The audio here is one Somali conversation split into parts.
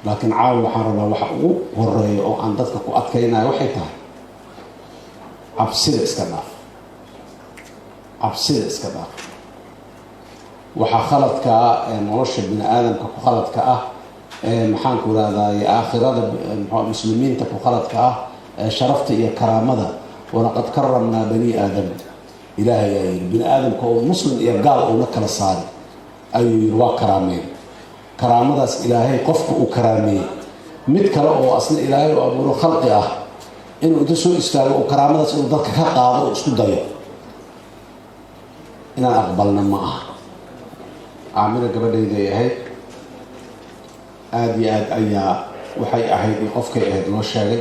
laakiin caawa waxaan rabaa waxa ugu horeeya oo aan dadka ku adkaynayo waxay tahay cabsida iska dhaaf. cabsida iska dhaaf waxaa khaladka ah nolosha bini aadamka ku khaladka ah maxaan ku raadayay aakhirada muslimiinta ku khaladka ah sharafta iyo karaamada walaqad karamnaa bani aadam. ilaahay ayaa yidhi bini aadamka oo muslim iyo gaal uuna kala saari ayuu yidhi waa karaameyn. karaamadaas ilaahay qofka uu karaameeyey mid kale oo asna ilaahay oo abuuro khalqi ah inuu inta soo istaago oo karaamadaas inuu dadka ka qaado oo isku dayo inaan aqbalna ma aha. aamina gabadhayday ahayd aada iyo aad ayaa waxay ahayd iyo qofkay ahayd loo sheegay.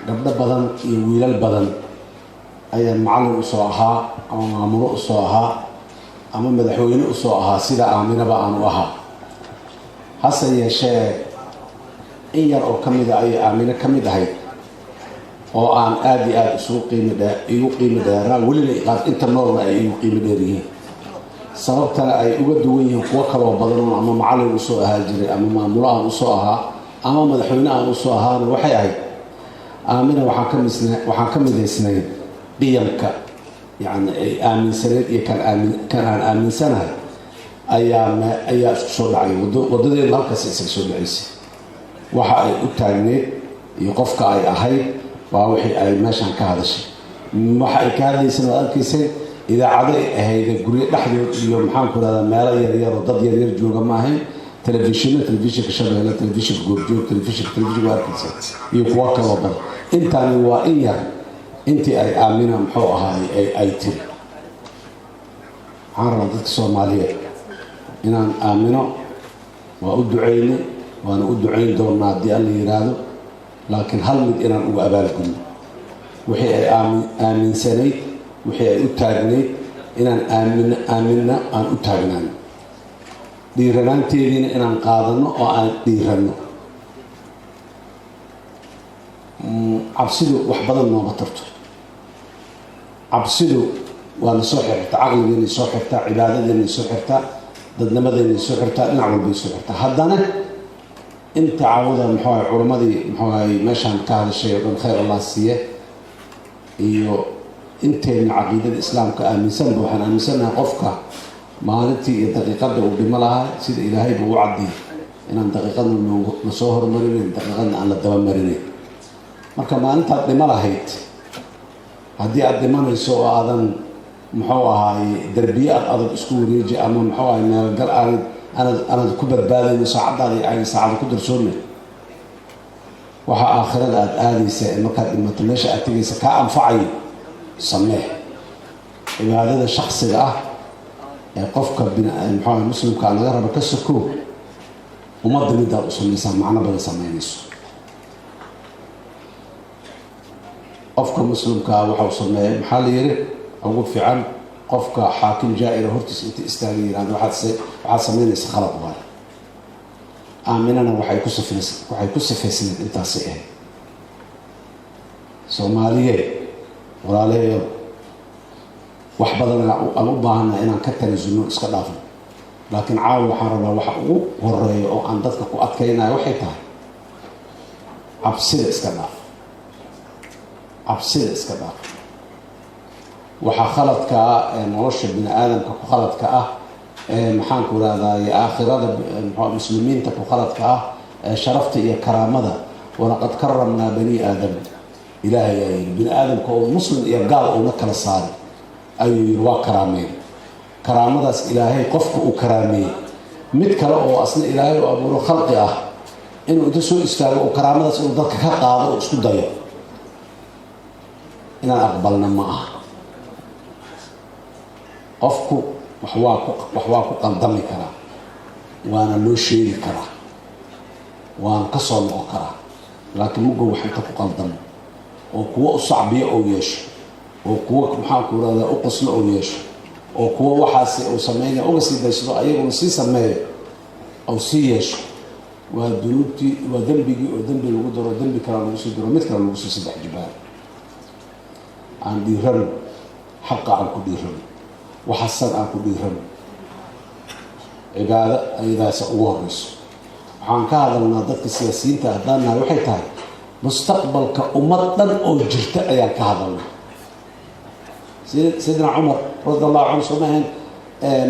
gabdho badan iyo wiilal badan ayaan macallin usoo ahaa ama maamulo usoo ahaa ama madaxweyne usoo ahaa sida aaminaba aanu ahaa. hase yeeshee in yar oo ka mida ayay aamino ka mid ahayd oo aan aada iyo aada igu qiimi dheeraa welina qaar inta noolna ay igu qiimi dheer yihiin. sababtana ay uga duwan yihiin kuwo kaloo badanoo ama macallin usoo ahaa jiray ama maamulo aan usoo ahaa ama madaxweyne aan usoo ahaana waxay ahayd aamina waxaan ka midaysnayd qiyamka yani ay aaminsaneyd iyo kan aan aaminsanahay ayaa isku soo dhacay. wadadeedu halkaas isaga soo dhacaysay. waxa ay u taagneyd iyo qofka ay ahayd waa wixii ay meeshaan ka hadashay. waxa ay ka hadlaysay waad arkaysay idaacado ay ahayd guryo dhexdood iyo maxaan ku rahdaa meelo yaryar oo dad yaryar jooga ma ahayn. telefishinka shabeelle, telefishinka goobjoog, telefishinka waa arkaysay iyo kuwo kaloo badan. intaani waa in yar intii ay aamina muxuu ahaay ay tiri. waxaan rabaa dadka soomaaliyeed inaan aamino waa u ducayni waana u ducayn doonaa haddii alla yiraahdo, laakiin hal mid inaan uga abaalgudno wixii ay aaminsanayd wixii ay u taagnayd inaan aaminna aan u taagnaano. dhiiranaanteediina inaan qaadano oo aan dhiiranno. cabsidu wax badan nooma tarto. cabsidu waa na soo xirtaa, caqligeena soo xirtaa, cibaadadeena soo xirtaa, dadnimadeena soo xirtaa, dhinac walbay soo xirtaa. haddana inta caawada muxuu ahay culimmadii muxuu ahay meeshaan ka hadashay oo dhan khayr allah siiye iyo inteedna caqiidada islaamka aaminsanba waxaan aaminsanahay qofka maalintii iyo daqiiqadda uu dhimo lahaa sida ilaahayba u cadiyay inaan daqiiqadna na soo hormarinayn daqiiqadna aan la dabamarinayn. marka maalintaad dhimo lahayd haddii aad dhimanayso oo aadan muxuu ahaay darbiye aad adag isku wareeji ama muxuu ahay meelgal aanad ku badbaadayno saacaddaada ay saacada ku darsoonay waxa aakhirada aad aadaysa ee markaad dhimato meesha aad tegaysa kaa anfacayo samee. cibaadada shaksiga ah ee qofka muxuu ahay muslimka laga rabo ka sokow ummadda midaad u samaysaa macno badan samaynayso. qofka muslimkaa waxau sameeyay maxaa la yidhi ugu fiican qofka xaakim jaa-ira hortiisa inta istaaga yiraahdo waxaad samaynaysa khalad waay. aaminana waxay ku sifaysnayd intaasay ahayd. soomaaliyeed walaalaheeyo wax badan aan u baahanaa inaan ka tanasulno iska dhaafno, laakiin caawa waxaan rabaa waxa ugu horeeya oo aan dadka ku adkaynayo waxay tahay cabsida iska dhaaf. cabsida iska dhaaf waxaa khaladka ah nolosha bini aadamka ku khaladka ah maxaan ku raadayay aakhirada muslimiinta ku khaladka ah sharafta iyo karaamada walaqad karamnaa bani aadam. ilaahay ayaa yidhi bini aadamka oo muslim iyo gaal uuna kala saari ayuu yidhi waa karaameyn. karaamadaas ilaahay qofka uu karaameeyey mid kale oo asna ilaahay oo abuuro khalqi ah inuu inta soo istaago oo karaamadaas inuu dadka ka qaado oo isku dayo inaan aqbalna ma aha. qofku wax waa ku qaldami karaa, waana loo sheegi karaa, waana ka soo noqon karaa, laakiin mugo wax inta ku qaldamo oo kuwo u sacbiyo oo yeesho oo kuwo maxaan ku radaa u qoslo oo yeesho oo kuwo waxaasi uu sameynaya uga sii daysado ayaguna sii sameeyo oo sii yeesho waa dunuubtii waa dembigii oo dembi lagu daro dembi kale lagu sii daro mid kale lagu sii saddex jibaar. aan dhiirano xaqa aan ku dhiirano waxasan aan ku dhiirano cibaado ayadaasa ugu horeyso waxaan ka hadalnaa dadka siyaasiyiinta haddaannahay waxay tahay mustaqbalka ummad dhan oo jirta ayaan ka hadalnaa sidina cumar radi allahu canhu soo maahayn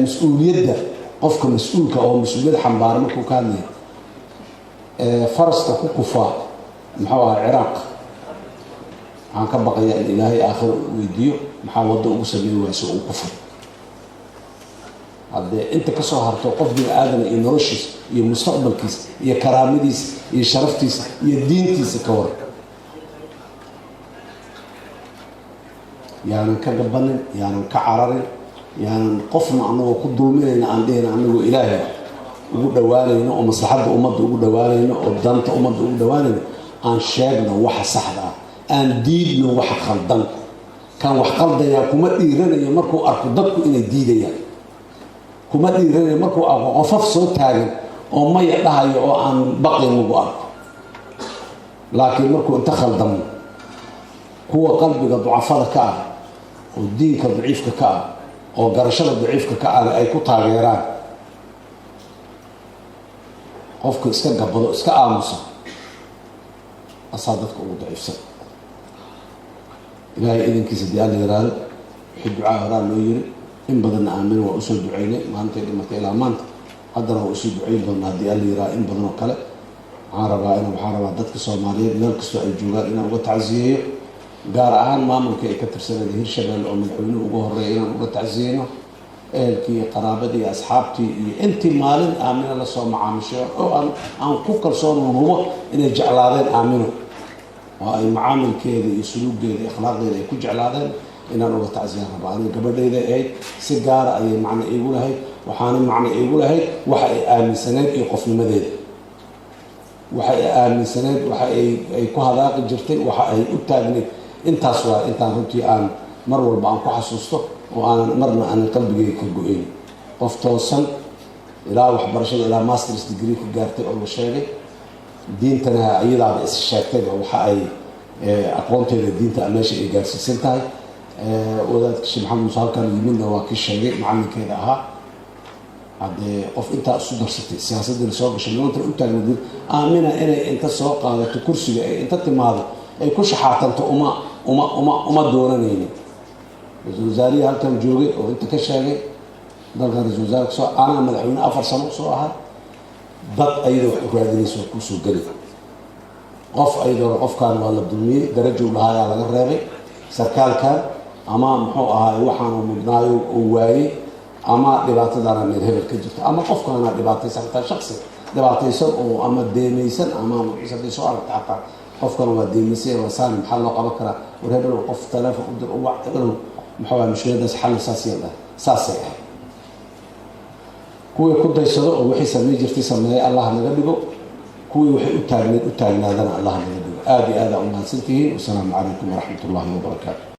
mas-uuliyadda qofka mas-uulka oo mas-uuliyad xambaara markuu ka hadlaya faraska ku kufaa muxuu ahaa ciraaq waxaan ka baqayaa in ilaahay aakhiro weydiiyo maxaa waddo ugu sameey waayse uu kufay haddee inta ka soo harto qof bini aadama iyo noloshiisa iyo mustaqbalkiisa iyo karaamadiisa iyo sharaftiisa iyo diintiisa ka waran yaanan ka gabanin yaanan ka cararin yaanan qofna anagoo ku dulminayna aan dhihina anagoo ilaahay ugu dhawaanayno oo maslaxadda ummadda ugu dhawaanayno oo danta ummadda ugu dhawaanayno aan sheegno waxa saxda ah aan diidno waxa khaldan kan wax qaldayaa kuma dhiiranayo markuu arko dadku inay diidayaan kuma dhiiranayo markuu arko qofaf soo taagan oo maya dhahayo oo aan baqin lagu arko laakiin markuu inta khaldamo kuwa qalbiga ducafada ka ah oo diinka daciifka ka ah oo garashada daciifka ka ah ay ku taageeraan qofka iska gabado iska aamusa asaa dadka ugu daciifsan ilaahay idinkiisa dii alla yiraahdo wixii ducaa horaa loo yiri in badanna aamin waa usoo ducaynay maantay dhimatay ilaa maanta haddana waa usoo ducayn doonaa haddii alla yiraahdo in badan oo kale waxaan rabaa dadka soomaaliyeed meel kastoo ay joogaan inaan uga tacsiyeeyo gaar ahaan maamulka ay ka tirsanayda hirshabelle oo madaxweynuhu ugu horeeya inaan uga tacsiyeyno ehelkii iyo qaraabadii iyo asxaabtii iyo intii maalin aamino lasoo macaamishay oo aan ku kalsoon hubo inay jeclaadeen aamino oo ay macaamilkeeda iyo suluuggeeda iyo akhlaaqdeeda ay ku jeclaadeen inaan uga tacsiyaan raba aniga gabadhayda ahayd si gaara ayay macno iigu lahayd waxaana macno iigu lahayd waxa ay aaminsaneyd iyo qofnimadeeda waxa ay aaminsaneyd waxa ay ku hadaaqi jirtay waxa ay u taagnayd intaas waa intaan runtii aan mar walba aan ku xasuusto oo aanan marna aanan qalbigeyga ka go-ayn qof toosan ilaa waxbarashada ilaa masters degree ka gaartay oo la sheegay diintana iyadaaba is sheegtayba waxa ay aqoonteeda diinta meesha ay gaarsiisan tahay wadaadka sheekh maxamed muuse halkan yimidna waa kii sheegay macalinkeeda ahaa haddee qof intaa isu darsatay siyaasaddiina soo gashay maanta u taagnayd aamina inay inta soo qaadato kursiga ay inta timaado ay ku shaxaatanto uma doonanaynin ra-iisul wasaarihii halkan joogay oo inta ka sheegay dalkan ra-isul wasaare kasoo anaa madaxweyne 4 sano usoo ahaa dad ayadoo wax u raadinaysa waa kusoo geli qof ayadoo qofkaan waa la dulmiyey darajow lahaayaa laga reebay sarkaalkan ama muxuu ahaay waxaanu mudnaayo uu waayey ama dhibaatadaana meel hebel ka jirto ama qofkaana dhibaataysan xitaa shaksi dhibaataysan oo ama deemaysan ama hadday soo aragta xataa qofkan waa deemaysan waa saani maxaa loo qaban karaa war hebel qof taleefon u dir u wac hebel muxuu ahaa mushkiladaas xal saasay ahayd kuwii ku daysado oo wixii samey jirtay sameeyay allah naga dhigo kuwii waxay u taagnaadana allah naga dhigo aad iyo aad u mahadsantihiin wasalaamu calaykum waraxmatullaahi wabarakaatu